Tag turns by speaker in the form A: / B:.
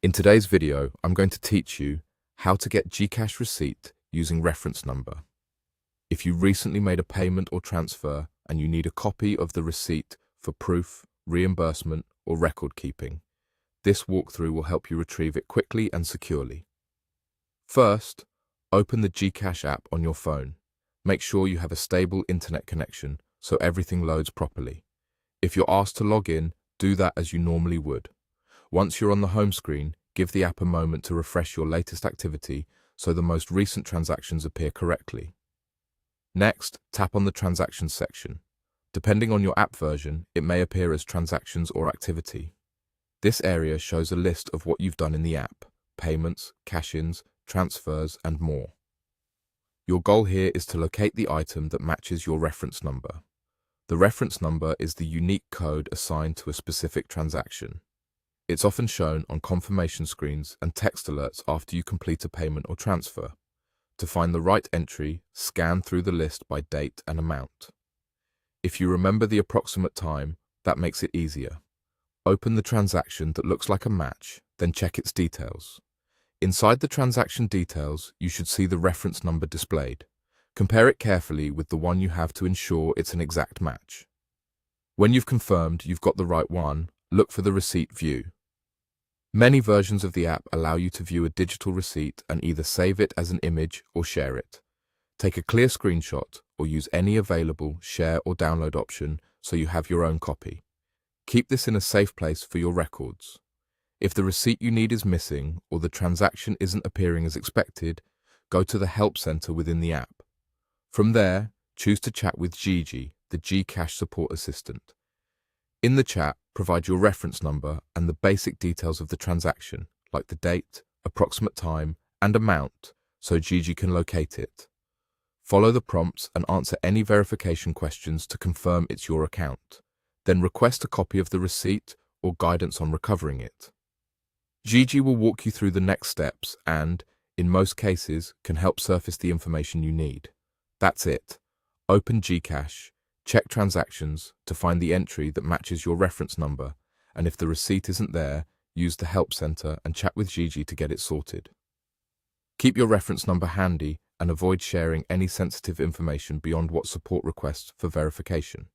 A: In today's video, I'm going to teach you how to get GCash receipt using reference number. If you recently made a payment or transfer and you need a copy of the receipt for proof, reimbursement, or record keeping, this walkthrough will help you retrieve it quickly and securely. First, open the GCash app on your phone. Make sure you have a stable internet connection so everything loads properly. If you're asked to log in, do that as you normally would. Once you're on the home screen, give the app a moment to refresh your latest activity so the most recent transactions appear correctly. Next, tap on the Transactions section. Depending on your app version, it may appear as Transactions or Activity. This area shows a list of what you've done in the app: payments, cash-ins, transfers, and more. Your goal here is to locate the item that matches your reference number. The reference number is the unique code assigned to a specific transaction. It's often shown on confirmation screens and text alerts after you complete a payment or transfer. To find the right entry, scan through the list by date and amount. If you remember the approximate time, that makes it easier. Open the transaction that looks like a match, then check its details. Inside the transaction details, you should see the reference number displayed. Compare it carefully with the one you have to ensure it's an exact match. When you've confirmed you've got the right one, look for the receipt view. Many versions of the app allow you to view a digital receipt and either save it as an image or share it. Take a clear screenshot or use any available share or download option so you have your own copy. Keep this in a safe place for your records. If the receipt you need is missing or the transaction isn't appearing as expected, go to the Help Center within the app. From there, choose to chat with Gigi, the GCash support assistant. In the chat, provide your reference number and the basic details of the transaction, like the date, approximate time, and amount, so Gigi can locate it. Follow the prompts and answer any verification questions to confirm it's your account. Then request a copy of the receipt or guidance on recovering it. Gigi will walk you through the next steps and, in most cases, can help surface the information you need. That's it. Open GCash, check transactions to find the entry that matches your reference number, and if the receipt isn't there, use the Help Center and chat with Gigi to get it sorted. Keep your reference number handy and avoid sharing any sensitive information beyond what support requests for verification.